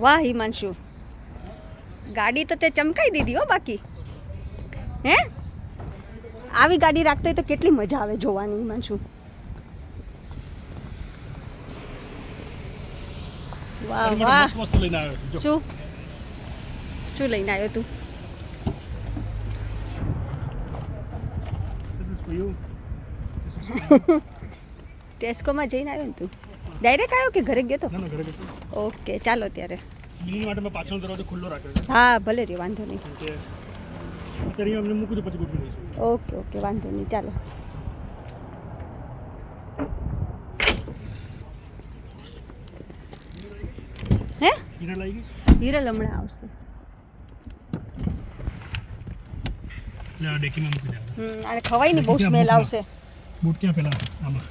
વાહ હિમાંશુ, ગાડી તો તે ચમકાઈ દીધી હો. બાકી હે આવી ગાડી રાખતો હોય તો કેટલી મજા આવે જોવાની હિમાંશુ. વાહ વાહ. શું શું લઈને આવ્યો તું? ટેસ્કોમાં જઈને આવ્યો ને તું? ડાયરેક્ટ આવ્યો કે ઘરે ગયો તો? ઓકે ચાલો ત્યારે. હા ભલે રે, વાંધો નહીં. ઓકે ઓકે વાંધો નહીં, ચાલો. હે હિરલ હમણાં આવશે. અને ખવાય ને બહુ સ્મેલ આવશે. બૂટ ક્યાં પેલા આમાં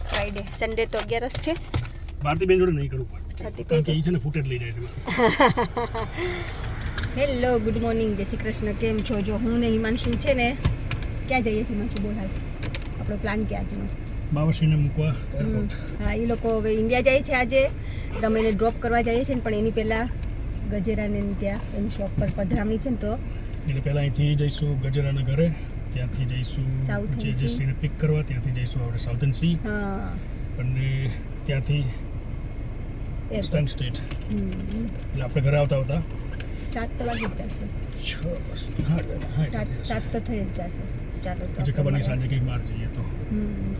ફ્રાઈડે સન્ડે તો 11 છે. ભારતી બેન જોડે નહીં કરું પાર્ટી કારણ કે ઈ છે ને ફૂટેજ લઈ જાય છે. હેલો ગુડ મોર્નિંગ, જય શ્રી કૃષ્ણ. કેમ છો? જો હું ને હિમાંશુ છે ને ક્યાં જઈએ છીએ હિમાંશુ? બોલ હાલ, આપણો પ્લાન ક્યાં છે? બાવરસીને મૂકવા. હા એ લોકો હવે ઇન્ડિયા જાય છે આજે, અમે એને ડ્રોપ કરવા જઈએ છીએ પણ એની પહેલાં ગજેરાને ત્યાં એની શોપ પર પધરામણી છે ને, તો એટલે પહેલાં અહીંથી જઈશું ગજરાના ઘરે, ત્યાંથી જઈશું જેસીને પિક કરવા, ત્યાંથી જઈશું આપણે સાઉથર્ન સી, અને ત્યાંથી વેસ્ટર્ન સ્ટેટ. એટલે આપણે ઘરે આવતા આવતા 7 તો વાગી જ જશે. 7 તો થઈ જ જશે. ચાલો તો પછી ખબર નહીં સાંજે કંઈક બહાર જઈએ તો.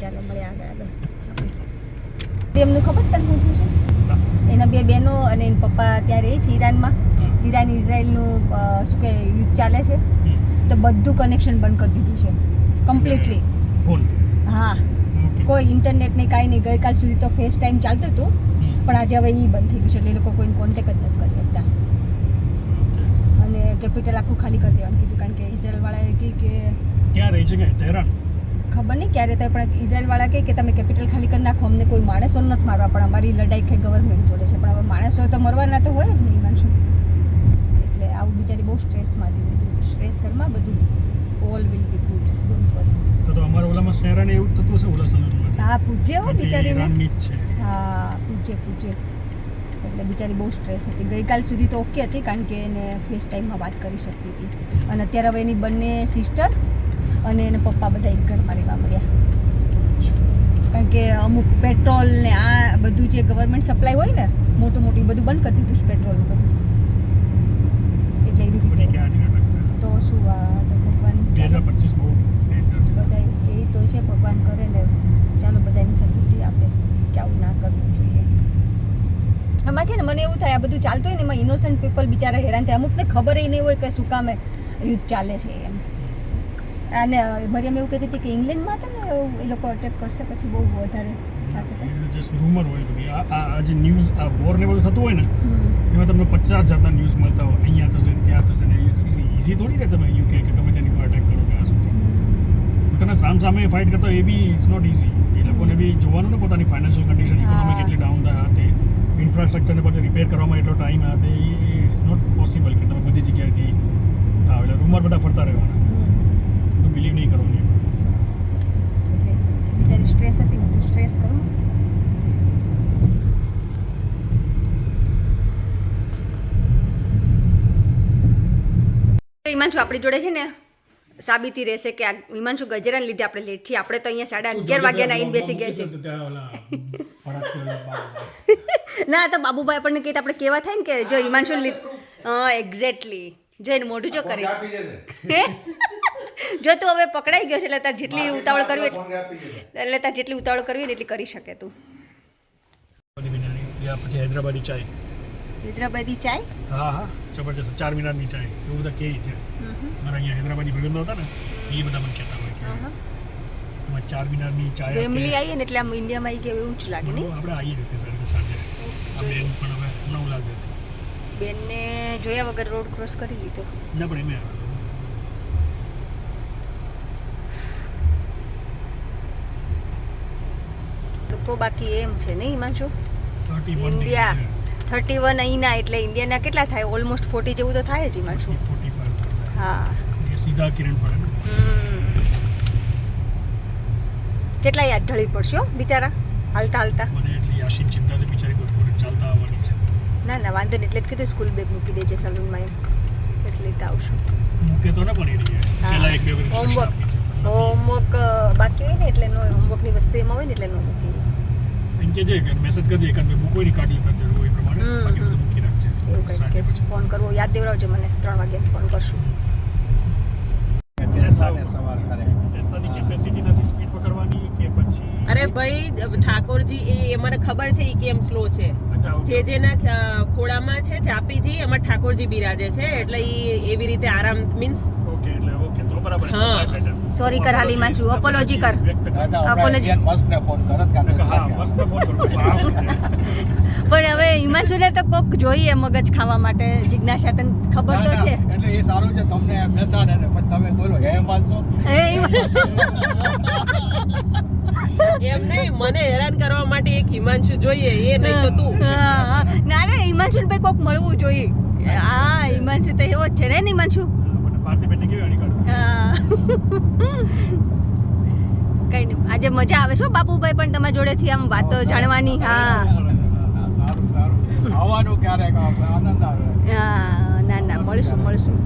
ચાલો મળે આગળ. એમનું ખબર તને શું થયું છે? એના 2 બહેનો અને એના પપ્પા ત્યાં રહે છે ઈરાનમાં. ઈરાન ઇઝરાયલનું શું કે યુદ્ધ ચાલે છે, તો બધું કનેક્શન બંધ કરી દીધું છે કમ્પ્લીટલી. ફોન? હા. કોઈ ઇન્ટરનેટ નહીં, કાંઈ નહીં. ગઈકાલ સુધી તો ફેસ ટાઈમ ચાલતું હતું, પણ આજે હવે એ બંધ થઈ ગયું છે. એટલે એ લોકો કોઈને કોન્ટેક્ટ જ નથી કરી શકતા. અને કેપિટલ આખું ખાલી કરી દેવાનું કીધું, કારણ કે ઇઝરાયલવાળાએ કહે કે ક્યાં રહી છે કે તહેરાન ખબર નહીં ક્યારે થાય, પણ ઇઝરાયલવાળા કહે કે તમે કેપિટલ ખાલી કરી નાખો, અમને કોઈ માણસો નથી મારવા, પણ અમારી લડાઈ કે ગવર્મેન્ટ જોડે છે. પણ હવે માણસો તો મરવાના તો હોય જ નહીં માનશું. એટલે આવું બિચારી બહુ સ્ટ્રેસમાં હતી. બધું સ્ટ્રેસ ઘરમાં, બધું all will be good, don't worry. તો અમારા ઓલામાં શહેરાને એવું થતું હશે ઓલા સમયમાં. હા પૂજ્ય હો બિચારીને. હા પૂજ્ય. એટલે બિચારી બહુ સ્ટ્રેસ હતી. ગઈકાલ સુધી તો ઓકે હતી, કારણ કે એને ફેસ ટાઈમમાં વાત કરી શકતી હતી. અને અત્યારે હવે એની બંને સિસ્ટર અને એના પપ્પા બધા એક ઘરમાં રહેવા મળ્યા, કારણ કે અમુક પેટ્રોલ ને આ બધું જે ગવર્મેન્ટ સપ્લાય હોય ને મોટું મોટું બધું બંધ કરી દીધું છે, પેટ્રોલ બધું. એટલે એવી રીતે તો શું તો ભગવાન 2025 બહુ બધા કે તો છે, ભગવાન કરે ને ચાલો બધાની સદબુદ્ધિ આપે કે આવું ના કરવું જોઈએ. આમાં છે ને મને એવું થાય, આ બધું ચાલતું હોય ને એમાં ઇનોસન્ટ પીપલ બિચારા હેરાન થાય. અમુકને ખબર નહીં હોય કે શું કામે યુદ્ધ ચાલે છે એમ. અને મરિયમ એવું કહેતી હતી કે ઇંગ્લેન્ડમાં હતા ને એ લોકો અટેક કરશે, પછી બહુ વધારે થશે. જસ્ટ રૂમર હોય બધી. આ જે ન્યૂઝ, આ વોર ને બધું થતું હોય ને, એમાં તમને 50 જાતના ન્યૂઝ મળતા હોય. અહીંયા થશે, ત્યાં થશે ને. ઇઝી થોડી કે તમે યુકે કે ગમે તેની પર અટેક કરો કે આ શું. પોતાના સામે ફાઇટ કરતા એ બી ઇટ્સ નોટ ઇઝી. એ લોકોને બી જોવાનું ને પોતાની ફાઇનાન્શિયલ કન્ડિશન, ઇકોનોમી કેટલી ડાઉન થાય, તે ઇન્ફ્રાસ્ટ્રક્ચરને પછી રિપેર કરવામાં એટલો ટાઈમ આવે, ઇટ્સ નોટ પોસિબલ કે તમે બધી જગ્યાએથી થાવ. એટલે રૂમર બધા ફરતા રહેવાના, બિલીવ નહીં કરવાનું. બિચારી સ્ટ્રેસ હતી, બધું સ્ટ્રેસ કરું. હિમાંશુ આપણી જોડે છે ને સાબિતી રહેશે કે આ હિમાંશુ ગજરાને લીધે આપણે લેટ છીએ. આપણે તો અહીંયા 11:30 વાગ્યાના આવીને બેસી ગયા છે. ના તો બાબુભાઈ આપણને કહીએ આપણે કેવા થાય ને કે જો હિમાંશુ હા એક્ઝેક્ટલી. જો એનું મોઢું જો કરે જો તું હવે પકડાઈ ગયો છે, એટલે તાર જેટલી ઉતાવળ કરવી એટલી કરી શકે તું. પછી હૈદરાબાદી ચાય. હૈદરાબાદી ચાય? હા જબરજસ્ત. 4 મિનારની ચાય એવું બધા કહે છે. મારા અહીંયા હૈદરાબાદી ભાઈબંધો હતા ને, એ બધા મને કહેતા હોય કે એમાં 4 મિનારની ચાય. ફેમિલી આવીએ ને એટલે આમ ઇન્ડિયામાં આવી ગયા એવું જ લાગે નહીં? આપણે આવીએ જ હતી સાંજે. બેન પણ હવે નવું લાગે છે. બેનને જોયા વગર રોડ ક્રોસ કરી લીધો. ના પણ એમ લોકો બાકી એમ છે નહીં હિમાંશુ? 31 ઇન્ડિયા 31 અહીંના, એટલે ઇન્ડિયાના કેટલા થાય? ઓલમોસ્ટ 40 જેવું તો થાય જ હિમાંશુ. 45. હા એ સીધા કિરણ પડે ને. કેટલા યાદ ઢળી પડશે બિચારા હાલતા હાલતા. મને એટલી આશિક ચિંતા છે બિચારી, કોઈ ચાલતા આવવાની છે. ના ના વાંધો નહીં, એટલે જ કીધું સ્કૂલ બેગ મૂકી દેજે સલૂનમાં એમ, એટલે લેતા આવશું. મૂકે તો ને પણ એ રહી પેલા એક બે વખત instruction આપી છે. હોમવર્ક બાકી હોય ને એટલે નો હોમવર્કની વસ્તુ એમાં હોય ને એટલે નો મૂકી. એમ કે જે મેસેજ કરજે એકાદ બે બુક હોય ને કાઢી લેતા જરૂર હોય એ પ્રમાણે બાકી બધું મૂકી રાખજે. એવું કંઈક કે ફોન કરવો યાદ દેવડાવજો મને, 3 વાગે ફોન કરશું. ટેસ્લાની કેપેસિટી નથી સ્પીડ પકડવાની કે પછી અરે ભાઈ ઠાકોરજી એ મને ખબર છે ઈ કેમ સ્લો છે. જે જેના ખોળામાં છે ચાપીજી એમાં ઠાકોરજી બિરાજે છે એટલે ઈ એવી રીતે આરામ મીન્સ ઓકે એટલે ઓકે તો બરાબર હા. સોરી કર હાલી માનશું, અપોલોજી કર. apology મસ્તને ફોન કરત કાને હા મસ્ત ફોન કરો વાવ. પણ હવે હિમાંશુને તો કોક જોઈએ મગજ ખાવા માટે, જિજ્ઞાસા તને ખબર તો છે. એટલે એ સારું છે તમને બેસાડે ને પણ તમે બોલો હે માનશો એ એમ નહીં, મને હેરાન કરવા માટે એક હિમાંશુ જોઈએ, એ નહીં તો તું. હા, ના ના હિમાંશુને ભાઈ કોક મળવું જોઈએ. હા હિમાંશુ તો એવો જ છે ને હિમાંશુ. મને ભારતીબેનને કેવી આડી કાઢો. હા કઈ નહીં, આજે મજા આવે છે હો બાપુભાઈ પણ તમારા જોડેથી આમ વાતો જાણવાની. હા સારું સારું આવવાનું ક્યારેક આનંદ આવે. હા ના ના મળશું મળશું.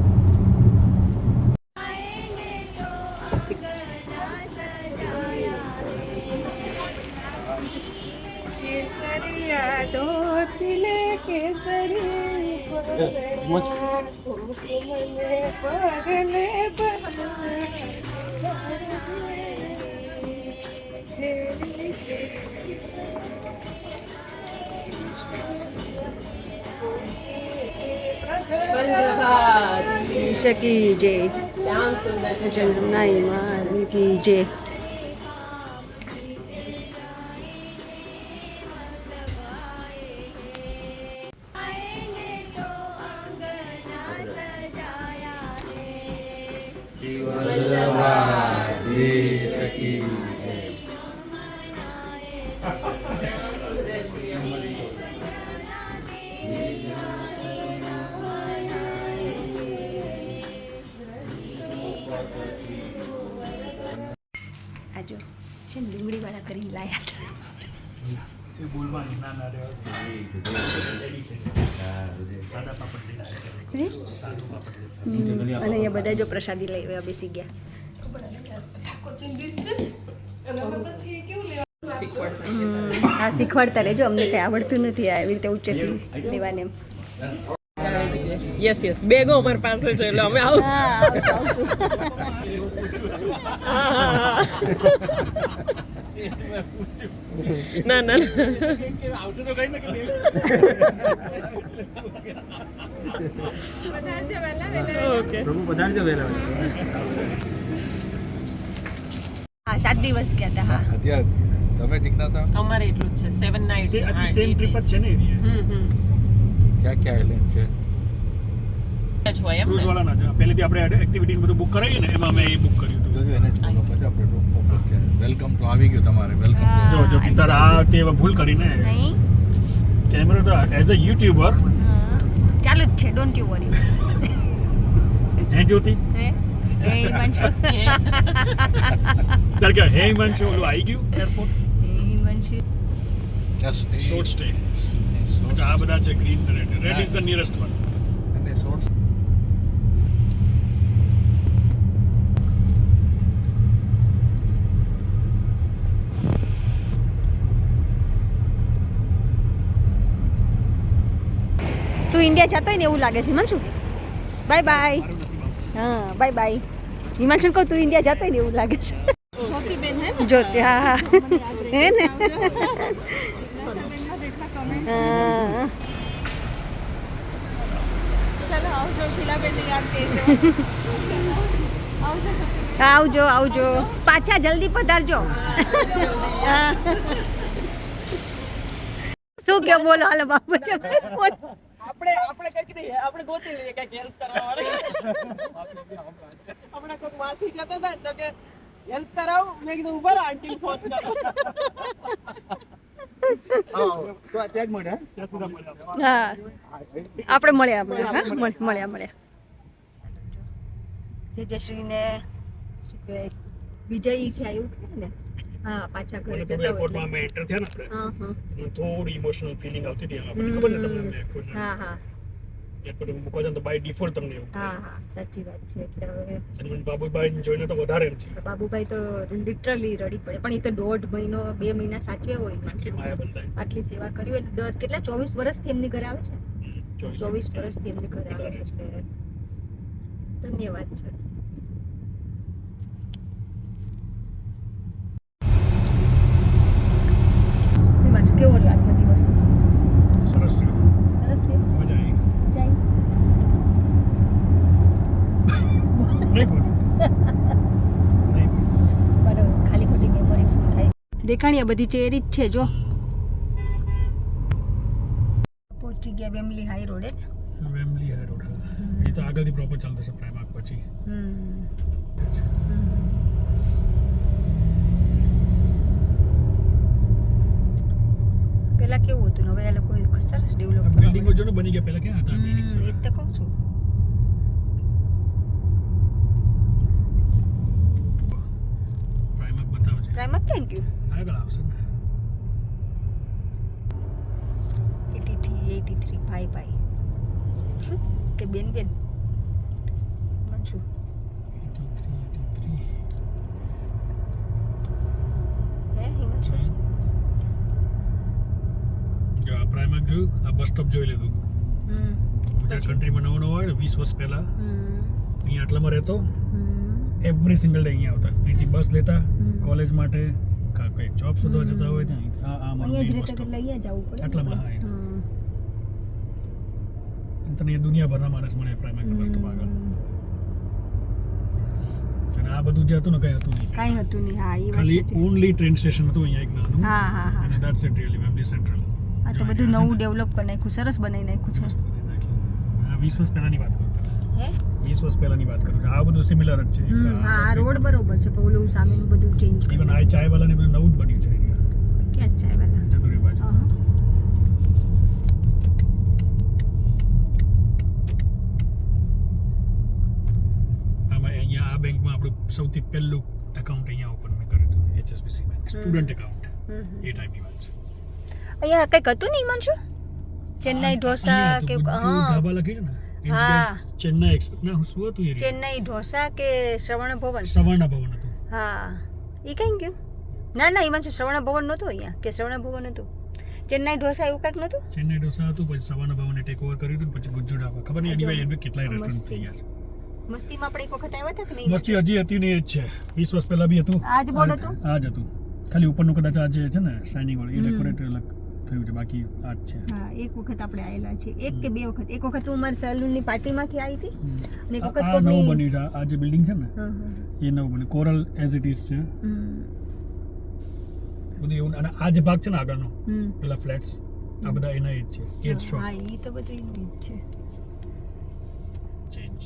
શકી જય શ્યામ સુંદર જન્માઈ મારી કી જય. આજો છે ને ડુંગળીવાળા કરીને લાયા હતા. એ બોલવાની ના ના રે સાદા પાપડ લઈ હે? સાદું પાપડ લઈ. અને અહીંયા બધા જો પ્રસાદી લઈ બેસી ગયા. હા શીખવાડતા રહેજો, અમને કંઈ આવડતું નથી આ એવી રીતે ઉચ્ચેથી લેવાને એમ. યસ યસ બેગો અમારી પાસે છે એટલે અમે હા આવશું આવશું. ના ના આવશે તો કઈ ને કે હા 7 દિવસ ગયા હતા. હા અત્યારે તમે જીજ્ઞાસા અમારે એટલું જ છે 7 નાઇટ્સ સેમ ટ્રીપ જ છે ને એરિયા ક્યાં ક્યાં આઇલેન્ડ છે જ હોય એમ ક્રૂઝ વાળા ના છે પહેલેથી આપણે એક્ટિવિટી બધું બુક કરાવીએ ને એમાં મેં એ બુક કર્યું હતું. જોજો એને જ ફોલો કરજો આપણે રૂમ ફોકસ છે વેલકમ તો આવી ગયો તમારે વેલકમ જો જો તારા આ તે ભૂલ કરીને નહીં કેમેરો તો એઝ અ યુટ્યુબર ચાલુ જ છે, ડોન્ટ યુ વરી. હે જ્યોતિ હે એ બનશો તાર કે હે હિમાંશુ ઓલું આવી ગયું એરપોર્ટ એ બનશે. Yes short stay. આ બધા છે green red. Red is the nearest one. અને શોર્ટ્સ તું ઇન્ડિયા જતો હોય ને એવું લાગે છે હિમાંશુ. Bye bye. હા બાય બાય. હિમાંશુ કહું તું ઇન્ડિયા જતો હોય ને એવું લાગે છે. જ્યોતિ હા હા હે ને હા. આવજો આવજો પાછા જલ્દી પધારજો. હા. શું કે બોલો હાલો બાપુ. આપણે કઈક નહીં આપણે ગોતી લઈએ કઈક હેલ્પ કરવા વાળા આપણે કોઈ માસી જતા હતા ને તો કે હેલ્પ કરાવ મેં કીધું ઉભા રહો આંટી ફોન કરો હા આપણે મળ્યા મળ્યા. જયશ્રીને શું કહેવાય વિજય થી આવ્યું ને હા પાછા ઘરે મને જતા થોડું હોય એરપોર્ટમાં એટલે. અમે એન્ટર થયા ને આપણે હા હા મને થોડી ઇમોશનલ ફિલિંગ આવતી હતી આપણને ખબર ને તમને એરપોર્ટ હા હા એરપોર્ટ મૂકવા જાવ તો બાય ડિફોલ્ટ તમને એવું હા થાય હા સાચી વાત છે. એટલે હવે અને મને બાબુભાઈ જોઈને તો વધારે એમ થયું બાબુભાઈ તો લિટરલી રડી પડે, પણ એ તો 1.5 મહિનો 2 મહિના સાચવ્યા હોય એટલી માયા બંધાય આટલી સેવા કરી હોય. કેટલા 24 વર્ષથી એમની ઘરે આવે છે, 24 વર્ષથી એમની ઘરે આવે છે, એટલે ધન્યવાદ છે. એ બાજુ કેવો રહ્યો આજનો દિવસ? સરસ રહ્યું સરસ રહ્યો. મજા આવી જાય નહીં બોલ નહીં બોલ બરાબર, ખાલી ખોટી મેમરી ફૂલ થાય. દેખાણી બધી ચેરી જ છે જો. પહોંચી ગયા વેમલી હાઈ રોડે. વેમ્બલી હાઈ રોડ એ તો આગળથી પ્રોપર ચાલતો છે પ્રાઇમાર્ક પછી પેલા કેવું હતું ને હવે આ લોકો સરસ ડેવલપ બિલ્ડિંગો જો ને બની ગયા પહેલા ક્યાં હતા બિલ્ડિંગ્સ એ જ તો કહું છું. પ્રાઇમાર્ક બતાવજે પ્રાઇમર થેન્ક યુ. આગળ આવશે ને 83 83 ભાઈ ભાઈ કે બેન બેન બનશું. 83 હે હિમાંશુ? જો આ પ્રાઇમાર્ક જોયું આ બસ સ્ટોપ જોઈ લીધું ગુજરાત કન્ટ્રીમાં નવો નવો હોય ને 20 વર્ષ પહેલા અહીંયા આટલામાં રહેતો એવરી સિંગલ ડે અહીંયા આવતા અહીંથી બસ લેતા કોલેજ માટે કંઈક જોબ શોધવા જતા હોય ત્યાં આ અહીંયા જ બસ રહેતા એટલે અહીંયા જવું પડે. આટલામાં હા તને એ દુનિયાભરના માણસ મળે પ્રાઇમાર્ક બસ સ્ટોપ આગળ અને આ બધું જે હતું ને કંઈ હતું નહીં કાંઈ હતું નહીં. હા એ વાત ખાલી છે. ઓનલી ટ્રેન સ્ટેશન હતું અહીંયા એક નાનું હા હા હા અને that's it really Wembley central આ તો બધું નવું ડેવલપ કરી નાખ્યું, સરસ બનાવી નાખ્યું છે. આ 20 વર્ષ પહેલાની વાત કરું છું. હે 20 વર્ષ પહેલાની વાત કરું છું. આ બધું સિમિલર જ છે હા આ રોડ બરોબર છે, પણ ઓલું સામેનું બધું ચેન્જ ઇવન આ ચાય વાળાને બધું નવું જ બન્યું છે ક્યાં જ છે વાલા. જદુરી બાજુ હા. આમાં અહીંયા આ બેંકમાં આપણું સૌથી પહેલું એકાઉન્ટ અહીંયા ઓપન મેં કર્યું હતું HSBC બેંક સ્ટુડન્ટ એકાઉન્ટ એ ટાઈપની વાત છે અહીંયા કંઈક હતું નહીં હિમાંશુ? ચેન્નાઈ ઢોસા કે ઢાબા લખી છે ને એ હા. જગ્યાએ ચેન્નાઈ એક્સપ્રેસ ના શું હતું એ ચેન્નાઈ ઢોસા કે શ્રવણ ભવન? સવારના ભવન હતું હા એ કઈ ગયું? ના હિમાંશુ શ્રવણ ભવન નહોતું અહીંયા, કે શ્રવણ ભવન હતું? ચેન્નાઈ ઢોસા એવું કાંઈક નહોતું? ચેન્નાઈ ઢોસા હતું પછી સવારના ભવને ટેક ઓવર કર્યું હતું પછી ગુજ્જુ ઢાબા ખબર નહીં anyway એમને કેટલાય રેસ્ટોરન્ટ થઈ ગયા છે મસ્તીમાં આપણે એક વખત આવ્યા હતા કે નહીં? મસ્તી હજી હતી ને એ જ છે 20 વર્ષ પહેલા બી હતું આ જ બોર્ડ હતું? આ જ હતું ખાલી ઉપરનું કદાચ આ જે છે ને શાઇનિંગ વાળું એ ડેકોરેટ અલગ થયું છે બાકી આ જ છે હા એક વખત આપણે આવેલા છે, એક કે બે વખત. એક વખત હું મારી સલૂનની પાર્ટીમાંથી આવી હતી અને એક વખત આ નવું કોકની બન્યું છે આ જે બિલ્ડિંગ છે ને હા હા એ નવું બન્યું કોરલ એઝ ઇટ ઇઝ છે હમ. બધું એવું અને આ જે ભાગ છે ને આગળનો હમ. પેલા ફ્લેટ્સ આ બધા એના એ જ છે એ જ શોપ હા એ તો બધું એનું જ છે. ચેન્જ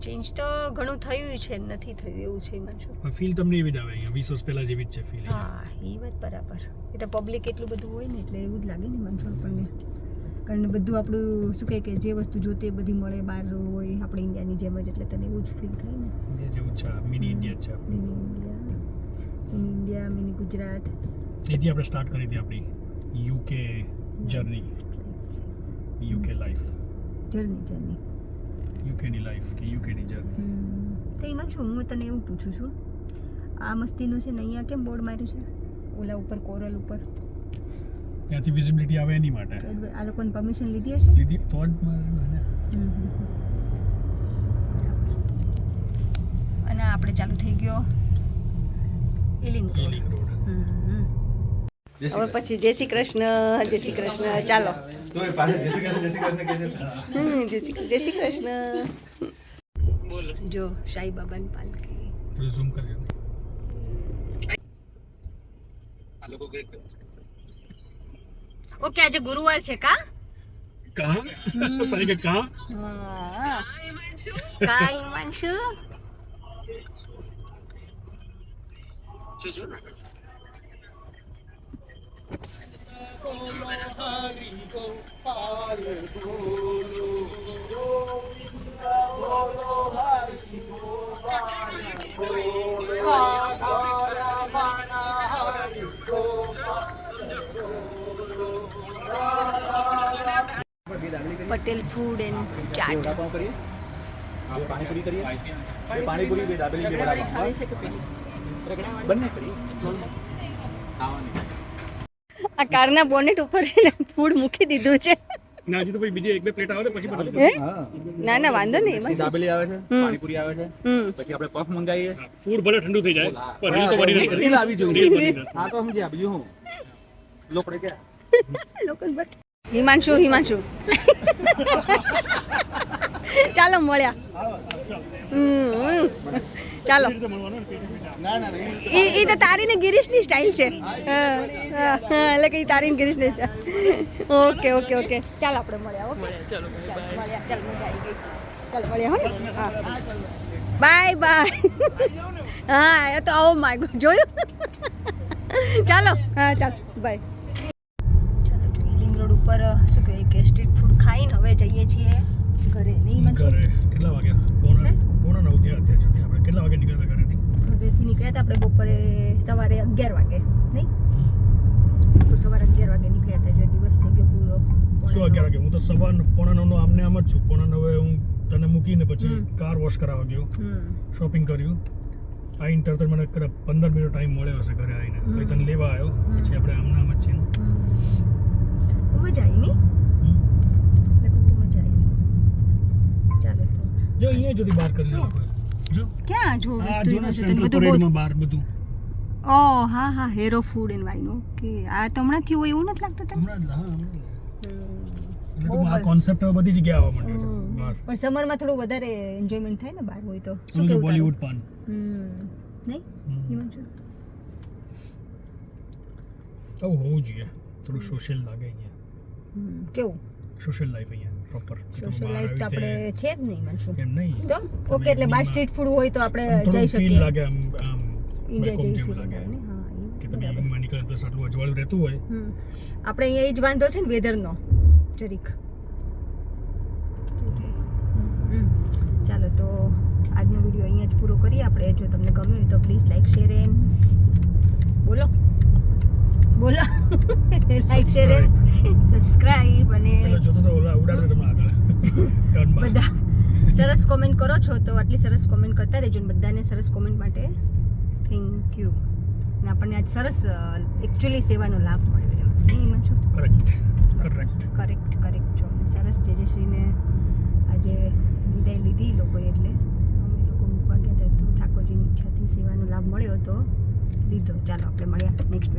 ચેન્જ તો ઘણું થયું છે, નથી થયું એવું છે હિમાંશુ. પણ ફીલ તમને એવી જ આવે અહીંયા 20 વર્ષ પહેલા જેવી જ છે ફીલ હા એ વાત બરાબર. એ તો પબ્લિક એટલું બધું હોય ને એટલે એવું જ લાગે ને હિમાંશુ આપણને. કારણ બધું આપણું શું કહે કે જે વસ્તુ જોતી એ બધી મળે બહાર હોય આપણે ઇન્ડિયાની જેમ જ, એટલે તને એવું જ ફીલ થાય ને. ઇન્ડિયા જેવું છે મિની ઇન્ડિયા છે આપણું મિની ઇન્ડિયા મિની ગુજરાત. એથી આપણે સ્ટાર્ટ કરી હતી આપણી UK journey UK life journey યુકેની લાઈફ કે યુકેની જર્ની તો એમાં શું હું તને એવું પૂછું છું, આ મસ્તીનું છે ને અહીંયા કેમ બોર્ડ માર્યું છે ઓલા ઉપર કોરલ ઉપર? ત્યાંથી વિઝિબિલિટી આવે એની માટે આ લોકોને પરમિશન લીધી હશે? લીધી તો જ મારે ને અને આપણે ચાલુ થઈ ગયો એલિંગ રોડ હવે પછી જય શ્રી કૃષ્ણ ચાલો જય શ્રી કૃષ્ણ. જો સાઈ બાબાની પાલકી. થોડું ઝૂમ કરજો ઓકે આજે ગુરુવાર છે કા? કહાં પાણી કે કહાં હા કા Himanshu? Hotel food and chaat. Vada pav કરીએ બે પાણીપુરી કરીએ બે પાણીપુરી બે દાબેલી બે વડાપાઉં ખાવી છે કે પેલી બંને કરીએ ખાવાની આ કારના બોનેટ ઉપર છે ને ફૂડ મૂકી દીધું છે. ના હજી તો પછી બીજી એક બે પ્લેટ આવે ને પછી બનાવજો. હે? હા ના ના વાંધો નહીં એમાં શું. દાબેલી આવે છે હમ. પાણીપુરી આવે છે હમ પછી આપણે પફ મંગાવીએ ફૂડ ભલે ઠંડુ થઈ જાય પણ રીલ તો બની રહેશે. રીલ આવી જોઈએ. રીલ બની રહેશે. આ તો સમજ્યા બીજું હું લોકડે કે લોકોને બત- હિમાંશુ ચાલો મળ્યા. ચાલો રીતે મળવાનું ને પેટે પેટે. ના ના ના ઈ તો તારી ને ગિરીશની સ્ટાઇલ છે. એટલે કે ઈ તારી ને ગિરીશની છે. ઓકે ઓકે ઓકે ચાલ આપણે મળ્યા. ઓકે ચલો મળ્યા. ચાલ મજા આવી ગઈ. ચાલ મળ્યા હો ને. હા બાય બાય. હા એ તો ઓ માય ગોડ જોયું. ચાલો હા ચાલ બાય. ચાલો જો લિંગ રોડ ઉપર શું કહેવાય કે સ્ટ્રીટ ફૂડ ખાઈને હવે જઈએ છીએ ઘરે. નહીં મનસુખ? ઘરે કેટલા વાગ્યા? પોણા 9 થયા અત્યાર સુધી. આપણે કેટલા વાગે નીકળ્યા હતા ઘરેથી? ઘરેથી નીકળ્યા હતા આપણે બપોરે સવારે 11 વાગે નહીં તો સવારે 11 વાગે નીકળ્યા હતા. જો દિવસ થઈ ગયો પૂરો. શું 11 વાગે? હું તો સવાર 9:45 આમને આમ જ છું. 9:45 હું તને મૂકીને પછી હમ. કાર વોશ કરાવવા ગયો, હમ શોપિંગ કર્યું, આવીને તરત જ મને કદાચ 15 મિનિટ ટાઈમ મળ્યો હશે ઘરે આવીને. પછી તને લેવા આવ્યો. પછી આપણે આમને આમ જ છીએ ને. મજા આવી નહીં હમ. લગભગ કે મજા આવી. ચાલો તો જો અહીંયા સુધી બહાર કરી લોકોએ. જો ક્યાં જો આ વસ્તુ જો ને બધું સેન્ટ્રલ બહુ પરેડમાં બહાર બધું ઓ હા હા હેરો ફૂડ એન્ડ વાઇન. ઓકે આ તો હમણાંથી હોય એવું નથી લાગતું તને? હમણાં જ હમણાં જ. એટલે બહુ તો આ બધું. કોન્સેપ્ટ હવે બધી જગ્યાએ આવવા માંડ્યો છે હમ. બહાર. પણ સમરમાં થોડું વધારે એન્જોયમેન્ટ થાય ને બહાર હોય તો. શું શું કેવું બોલિવૂડ પાન. નહીં હમ. હિમાંશુ? આવું હોવું જોઈએ. થોડું સોશિયલ લાગે અહીંયા. કેવું સોશિયલ લાઈફ અહીંયા પ્રોપર. સોશિયલ લાઈફ તો આપણે છે જ નહીં મનસુ. એમ નહીં. તો ઓકે એટલે બાર સ્ટ્રીટ ફૂડ હોય તો આપણે જઈ ફીલ શકીએ. લાગે આમ આમ ઇન્ડિયા બેક હોમ જેવી જેવું ફીલિંગ લાગે આવે ને. હા એ કે તમે બરાબર. એમાં નીકળે પ્લસ આટલું અજવાળું રહેતું હોય. આપણે અહીંયા એ જ વાંધો છે ને વેધરનો જરીક. ચાલો તો આજનો વિડીયો અહીંયા જ પૂરો કરીએ આપણે. જો તમને ગમ્યું હોય તો પ્લીઝ લાઈક શેર એન્ડ બોલો લાઈક શેર એન્ડ સબસ્ક્રાઇબ અને પેલો જોતો તો ઓલા ઉડાડતો તમે આગળ ટર્નમાં. બધા સરસ કોમેન્ટ કરો છો તો આટલી સરસ કોમેન્ટ કરતા રહેજો ને બધાને સરસ કોમેન્ટ માટે થેન્ક યુ. અને આપણને આજ સરસ એકચ્યુઅલી સેવાનો લાભ મળ્યો એમ નહીં મનસુખ? કરેક્ટ જો અને સરસ જેજશ્રીને આજે વિદાય લીધી લોકોએ એટલે અમે લોકો મૂકવા ગયા હતા તો ઠાકોરજીની ઈચ્છાથી સેવાનો લાભ મળ્યો તો લીધો. ચાલો આપણે મળ્યા નેક્સ્ટ